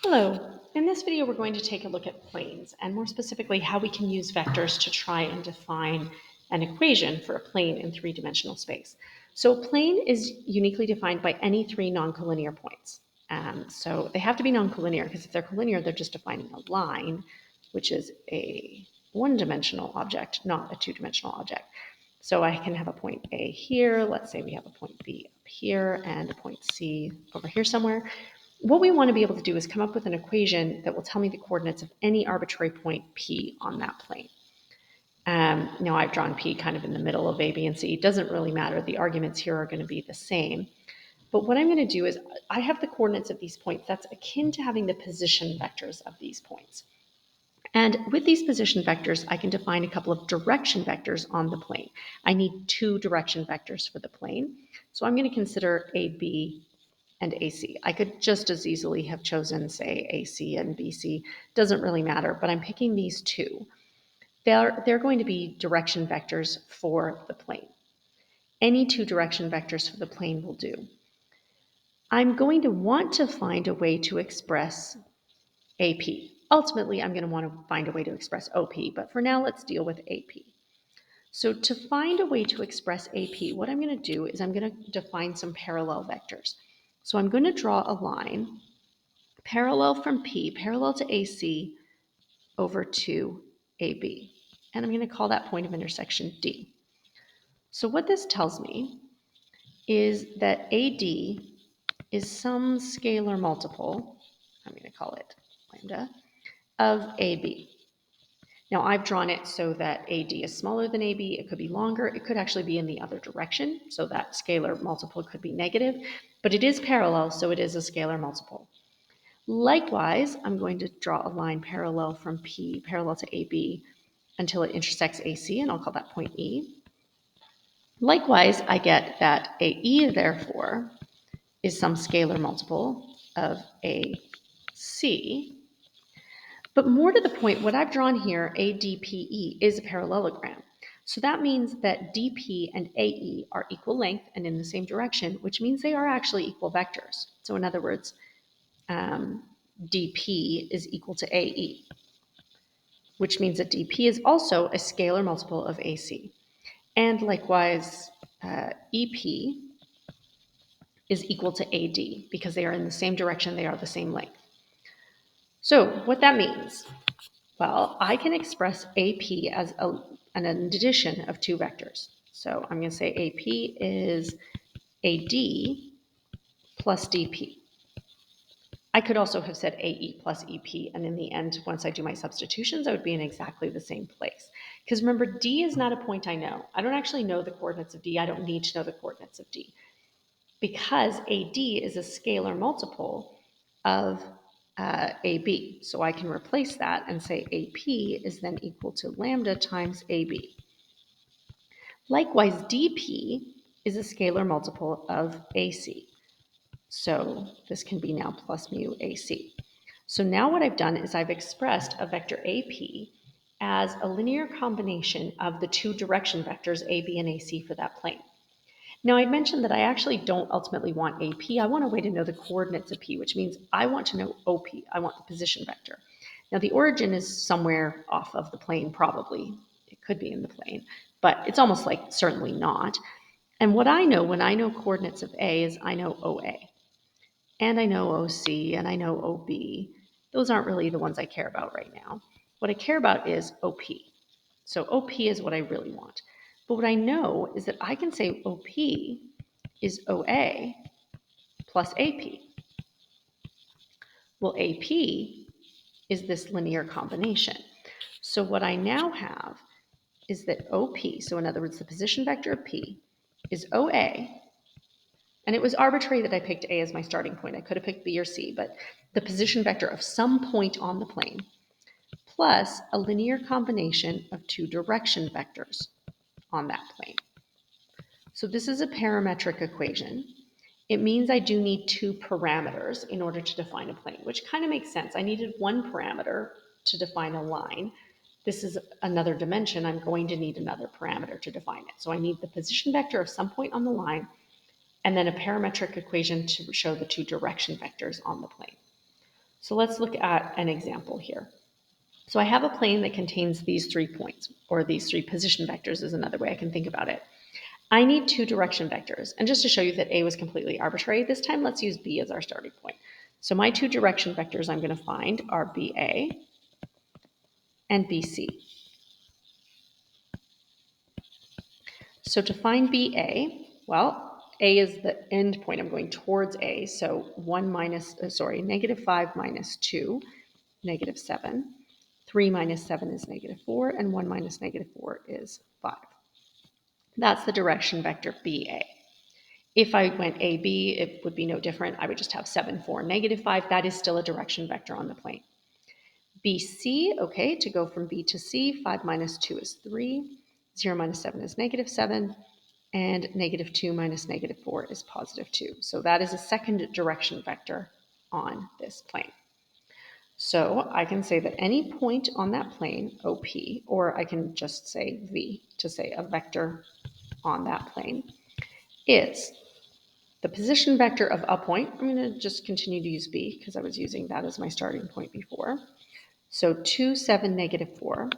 Hello. In this video, we're going to take a look at planes, and more specifically, how we can use vectors to try and define an equation for a plane in three-dimensional space. So a plane is uniquely defined by any three non-collinear points. So they have to be non-collinear, because if they're collinear, they're just defining a line, which is a one-dimensional object, not a two-dimensional object. So I can have a point A here. Let's say we have a point B up here and a point C over here somewhere. What we want to be able to do is come up with an equation that will tell me the coordinates of any arbitrary point P on that plane. Now I've drawn P kind of in the middle of A, B, and C. It doesn't really matter. The arguments here are going to be the same. But what I'm going to do is I have the coordinates of these points. That's akin to having the position vectors of these points. And with these position vectors, I can define a couple of direction vectors on the plane. I need two direction vectors for the plane. So I'm going to consider AB and AC. I could just as easily have chosen, say, AC and BC. Doesn't really matter, but I'm picking these two. They're going to be direction vectors for the plane. Any two direction vectors for the plane will do. I'm going to want to find a way to express AP. Ultimately, I'm going to want to find a way to express OP, but for now, let's deal with AP. So to find a way to express AP, what I'm going to do is I'm going to define some parallel vectors. So I'm going to draw a line parallel from P, parallel to AC, over to AB. And I'm going to call that point of intersection D. So what this tells me is that AD is some scalar multiple, I'm going to call it lambda, of AB. Now I've drawn it so that AD is smaller than AB. It could be longer. It could actually be in the other direction. So that scalar multiple could be negative, but it is parallel, so it is a scalar multiple. Likewise, I'm going to draw a line parallel from P, parallel to AB, until it intersects AC, and I'll call that point E. Likewise, I get that AE, therefore, is some scalar multiple of AC. But more to the point, what I've drawn here, ADPE, is a parallelogram. So that means that DP and AE are equal length and in the same direction, which means they are actually equal vectors. So in other words, DP is equal to AE, which means that DP is also a scalar multiple of AC. And likewise, EP is equal to AD because they are in the same direction, they are the same length. So what that means, well, I can express AP as an addition of two vectors. So I'm going to say AP is AD plus DP. I could also have said AE plus EP, and in the end, once I do my substitutions, I would be in exactly the same place. Because remember, D is not a point I know. I don't actually know the coordinates of D. I don't need to know the coordinates of D. Because AD is a scalar multiple of AB. So I can replace that and say AP is then equal to lambda times AB. Likewise, DP is a scalar multiple of AC. So this can be now plus mu AC. So now what I've done is I've expressed a vector AP as a linear combination of the two direction vectors AB and AC for that plane. Now I mentioned that I actually don't ultimately want AP. I want a way to know the coordinates of P, which means I want to know OP. I want the position vector. Now the origin is somewhere off of the plane, probably. It could be in the plane, but it's almost like certainly not. And what I know when I know coordinates of A is I know OA. And I know OC and I know OB. Those aren't really the ones I care about right now. What I care about is OP. So OP is what I really want. But what I know is that I can say OP is OA plus AP. Well, AP is this linear combination. So what I now have is that OP, so in other words, the position vector of P, is OA. And it was arbitrary that I picked A as my starting point. I could have picked B or C, but the position vector of some point on the plane plus a linear combination of two direction vectors on that plane. So this is a parametric equation. It means I do need two parameters in order to define a plane, which kind of makes sense. I needed one parameter to define a line. This is another dimension. I'm going to need another parameter to define it. So I need the position vector of some point on the line and then a parametric equation to show the two direction vectors on the plane. So let's look at an example here. So I have a plane that contains these 3 points, or these 3 position vectors is another way I can think about it. I need 2 direction vectors. And just to show you that A was completely arbitrary, this time let's use B as our starting point. So my 2 direction vectors I'm going to find are BA and BC. So to find BA, well, A is the end point. I'm going towards A. So -5 minus 2, -7. 3 minus 7 is -4, and 1 minus -4 is 5. That's the direction vector BA. If I went AB, it would be no different. I would just have 7, 4, -5. That is still a direction vector on the plane. BC, okay, to go from B to C, 5 minus 2 is 3, 0 minus 7 is -7, and -2 minus -4 is +2. So that is a second direction vector on this plane. So I can say that any point on that plane, OP, or I can just say V to say a vector on that plane, is the position vector of a point. I'm going to just continue to use B because I was using that as my starting point before. So 2, 7, -4,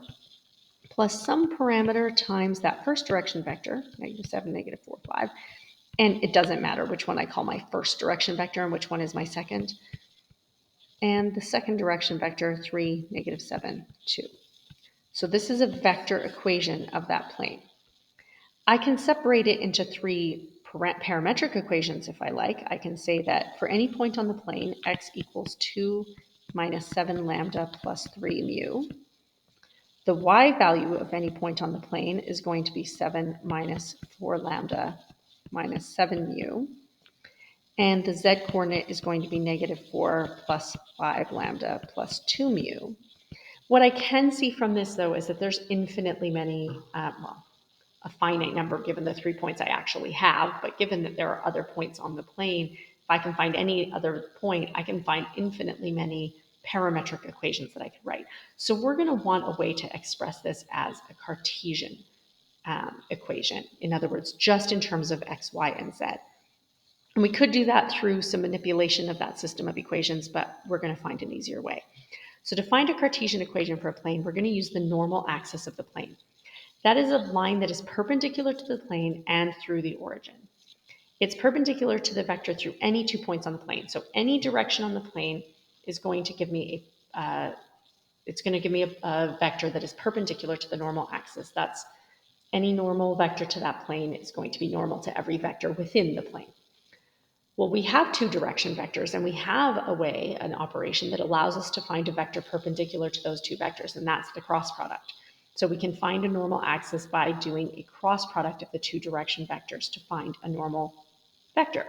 plus some parameter times that first direction vector, -7, -4, 5. And it doesn't matter which one I call my first direction vector and which one is my second. And the second direction vector, 3, -7, 2. So this is a vector equation of that plane. I can separate it into 3 parametric equations if I like. I can say that for any point on the plane, x equals 2 minus 7 lambda plus 3 mu. The y value of any point on the plane is going to be 7 minus 4 lambda minus 7 mu. And the z coordinate is going to be -4 plus 5 lambda plus 2 mu. What I can see from this, though, is that there's infinitely many, a finite number given the 3 points I actually have, but given that there are other points on the plane, if I can find any other point, I can find infinitely many parametric equations that I could write. So we're going to want a way to express this as a Cartesian equation. In other words, just in terms of x, y, and z. And we could do that through some manipulation of that system of equations, but we're going to find an easier way. So to find a Cartesian equation for a plane, we're going to use the normal axis of the plane. That is a line that is perpendicular to the plane and through the origin. It's perpendicular to the vector through any 2 points on the plane. So any direction on the plane is going to give me a vector that is perpendicular to the normal axis. That's any normal vector to that plane is going to be normal to every vector within the plane. Well, we have 2 direction vectors, and we have a way, an operation that allows us to find a vector perpendicular to those 2 vectors, and that's the cross product. So we can find a normal axis by doing a cross product of the 2 direction vectors to find a normal vector.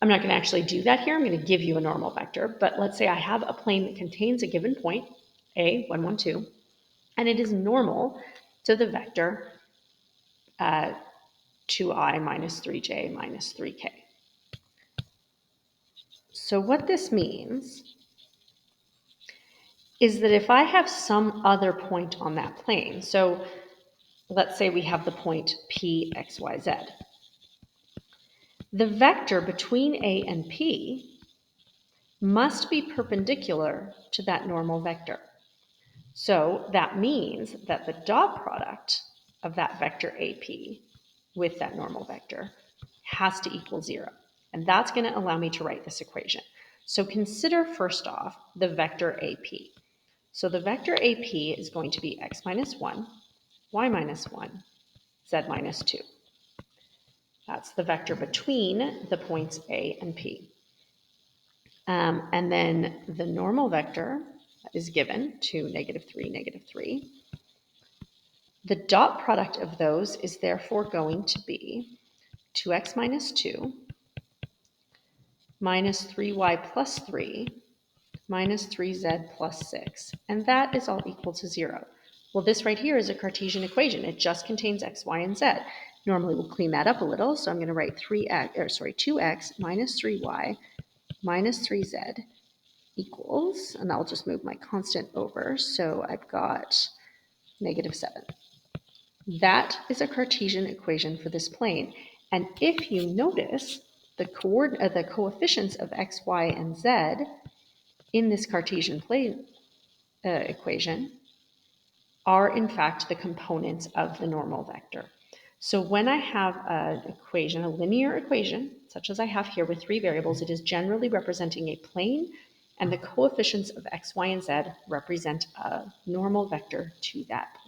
I'm not going to actually do that here. I'm going to give you a normal vector, but let's say I have a plane that contains a given point, A, 1, 1, 2, and it is normal to the vector 2i minus 3j minus 3k. So what this means is that if I have some other point on that plane, so let's say we have the point P, X, Y, Z, the vector between A and P must be perpendicular to that normal vector. So that means that the dot product of that vector AP with that normal vector has to equal 0. And that's going to allow me to write this equation. So consider first off the vector AP. So the vector AP is going to be x minus 1, y minus 1, z minus 2. That's the vector between the points A and P. And then the normal vector is given to -3, -3. The dot product of those is therefore going to be 2x minus 2 minus 3y plus 3 minus 3z plus 6. And that is all equal to 0. Well, this right here is a Cartesian equation. It just contains x, y, and z. Normally, we'll clean that up a little. So I'm going to write 2x minus 3y minus 3z equals, and I'll just move my constant over. So I've got -7. That is a Cartesian equation for this plane. And if you notice, the coefficients of x, y, and z in this Cartesian plane equation are in fact the components of the normal vector. So when I have an equation, a linear equation, such as I have here with three variables, it is generally representing a plane, and the coefficients of x, y, and z represent a normal vector to that plane.